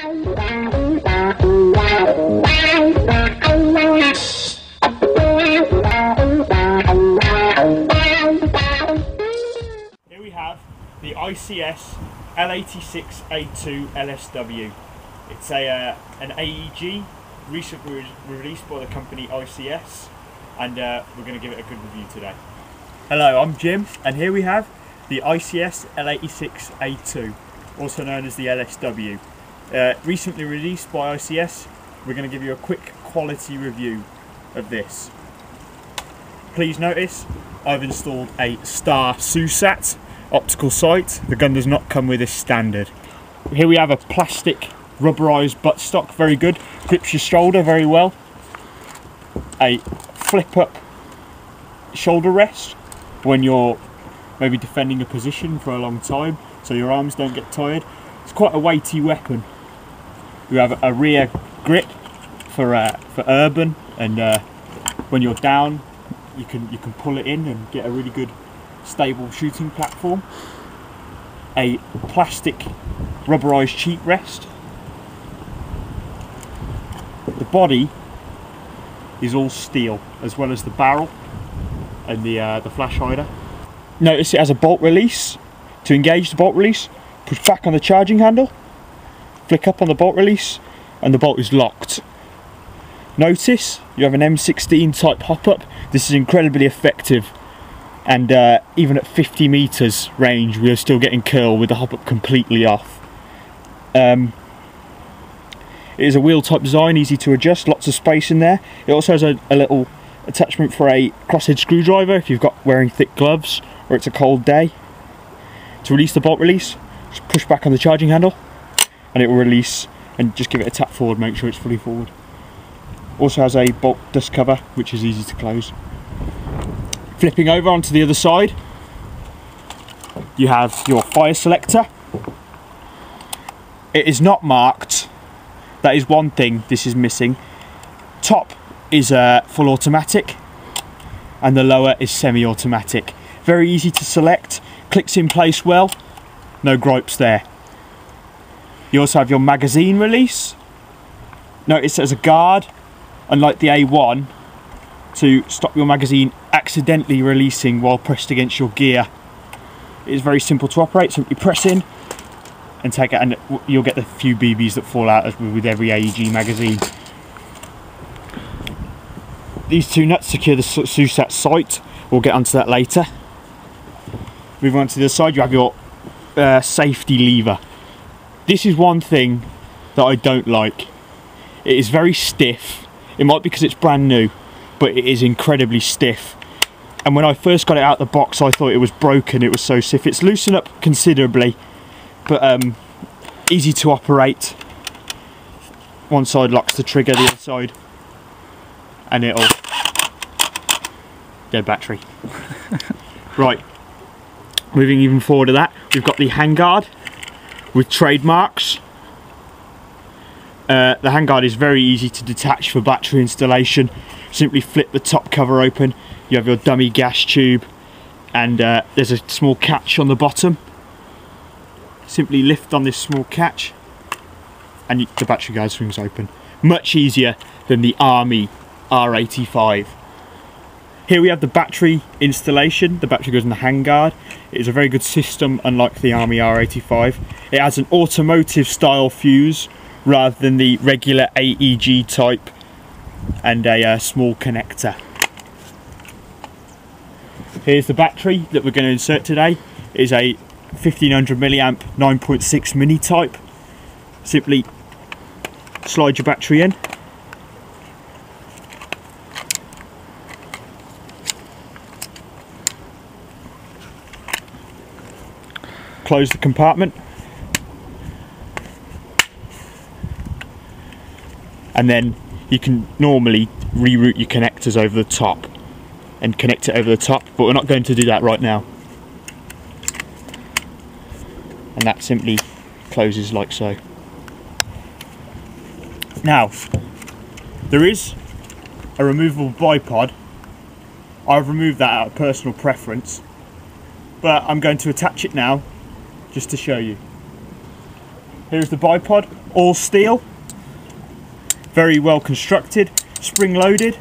Here we have the ICS L86A2 LSW. It's an AEG recently released by the company ICS, and we're going to give it a good review today. Hello, I'm Jim, and here we have the ICS L86A2, also known as the LSW. Recently released by ICS, we're going to give you a quick quality review of this. Please notice I've installed a Star SUSAT optical sight. The gun does not come with this standard. Here we have a plastic rubberized buttstock, very good, grips your shoulder very well. A flip up shoulder rest when you're maybe defending a position for a long time, so your arms don't get tired. It's quite a weighty weapon. You have a rear grip for urban, and when you're down, you can pull it in and get a really good stable shooting platform. A plastic rubberized cheek rest. The body is all steel, as well as the barrel and the flash hider. Notice it has a bolt release. To engage the bolt release, push back on the charging handle, flick up on the bolt release, and the bolt is locked. Notice you have an M16 type hop-up. This is incredibly effective, and even at 50 meters range we are still getting curl with the hop-up completely off. It is a wheel type design, easy to adjust, lots of space in there. It also has a little attachment for a crosshead screwdriver if you've got wearing thick gloves or it's a cold day. To release the bolt release, just push back on the charging handle and it will release, and just give it a tap forward, make sure it's fully forward. Also has a bolt dust cover which is easy to close. Flipping over onto the other side, you have your fire selector. It is not marked. That is one thing this is missing. Top is full automatic and the lower is semi-automatic. Very easy to select, clicks in place well, no gripes there. You also have your magazine release. Notice there's a guard, unlike the A1, to stop your magazine accidentally releasing while pressed against your gear. It is very simple to operate, simply press in and take it, and you'll get the few BBs that fall out as with every AEG magazine. These two nuts secure the SUSAT sight. We'll get onto that later. Moving on to the other side, you have your safety lever. This is one thing that I don't like. It is very stiff. It might be because it's brand new, but it is incredibly stiff. And when I first got it out of the box, I thought it was broken. It was so stiff. It's loosened up considerably, but easy to operate. One side locks the trigger, the other side, and it'll dead battery. Right, moving even forward to that, we've got the handguard with trademarks. The handguard is very easy to detach for battery installation. Simply flip the top cover open. You have your dummy gas tube, and there's a small catch on the bottom. Simply lift on this small catch and the battery guide swings open. Much easier than the Army R85. Here we have the battery installation. The battery goes in the handguard. It is a very good system, unlike the Army R85. It has an automotive style fuse rather than the regular AEG type, and a small connector. Here's the battery that we're going to insert today. It is a 1500 milliamp 9.6 mini type. Simply slide your battery in, close the compartment, and then you can normally reroute your connectors over the top and connect it over the top, but we're not going to do that right now. And that simply closes like so. Now, there is a removable bipod. I've removed that out of personal preference, but I'm going to attach it now just to show you. Here's the bipod. all steel, very well constructed, spring loaded.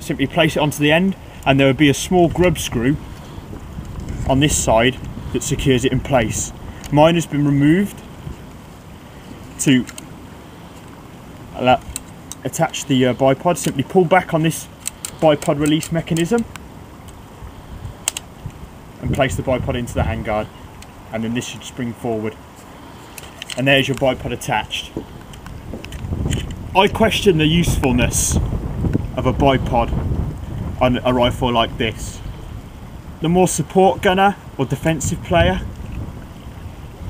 Simply place it onto the end and there would be a small grub screw on this side that secures it in place. Mine has been removed to attach the bipod. Simply pull back on this bipod release mechanism and place the bipod into the handguard, and then this should spring forward, and there's your bipod attached. I question the usefulness of a bipod on a rifle like this. The more support gunner or defensive player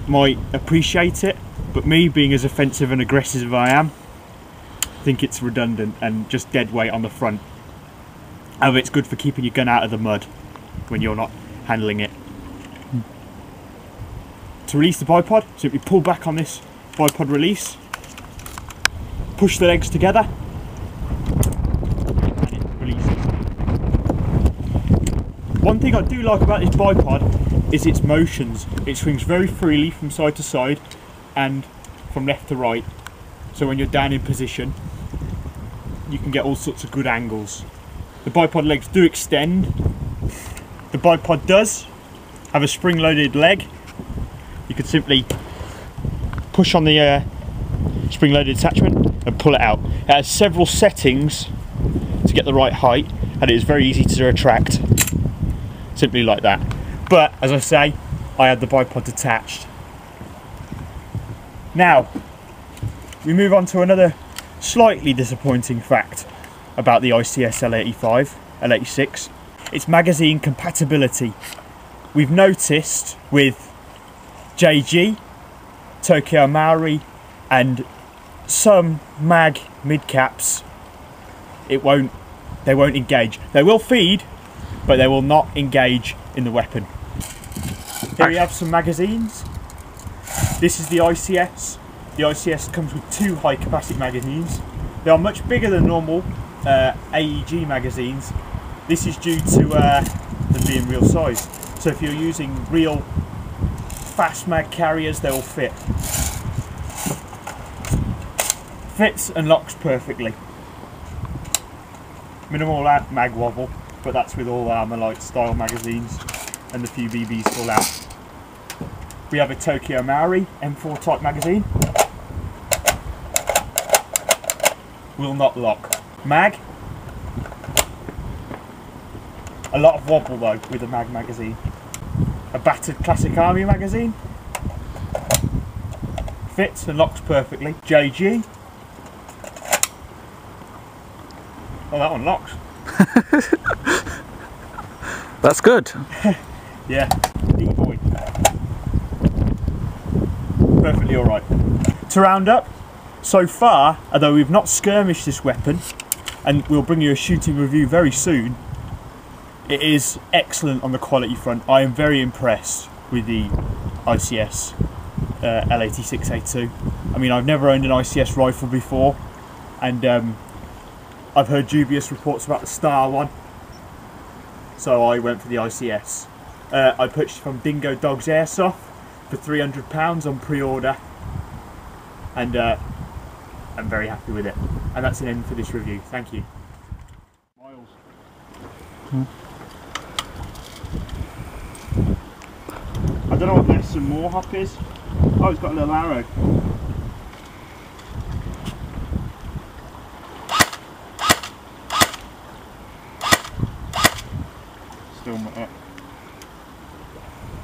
might appreciate it, but me, being as offensive and aggressive as I am, think it's redundant and just dead weight on the front. However, it's good for keeping your gun out of the mud when you're not handling it. To release the bipod, simply pull back on this bipod release, push the legs together, and it releases. One thing I do like about this bipod is its motions. It swings very freely from side to side and from left to right. So when you're down in position, you can get all sorts of good angles. The bipod legs do extend. The bipod does have a spring-loaded leg. You can simply push on the spring-loaded attachment and pull it out. It has several settings to get the right height, and it is very easy to retract, simply like that. But as I say, I had the bipod attached. Now we move on to another slightly disappointing fact about the ICS L86. It's magazine compatibility. We've noticed with JG, Tokyo Maori and some mag mid-caps, they won't engage. They will feed, but they will not engage in the weapon. Here we have some magazines. This is the ICS. The ICS comes with 2 high capacity magazines. They are much bigger than normal AEG magazines. This is due to them being real size. So if you're using real fast mag carriers, they will fit. Fits and locks perfectly. Minimal mag wobble, but that's with all Armalite style magazines and the few BBs fall out. We have a Tokyo Maori M4 type magazine. Will not lock. Mag. A lot of wobble though with a mag magazine. A battered Classic Army magazine. Fits and locks perfectly. JG. Oh, that one locks. That's good. Yeah, D-boy. Perfectly alright. To round up, so far, although we've not skirmished this weapon, and we'll bring you a shooting review very soon, it is excellent on the quality front. I am very impressed with the ICS L86A2. I mean, I've never owned an ICS rifle before, and I've heard dubious reports about the Star one, so I went for the ICS. I purchased from Dingodogs Airsoft for £300 on pre-order, and I'm very happy with it. And that's an end for this review. Thank you. Miles. I don't know what this some more hop is. Oh, it's got a little arrow. Still up.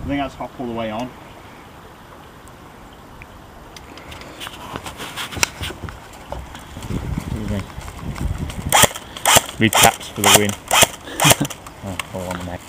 I think that's hop all the way on. Mid caps for the win. Oh, on the neck.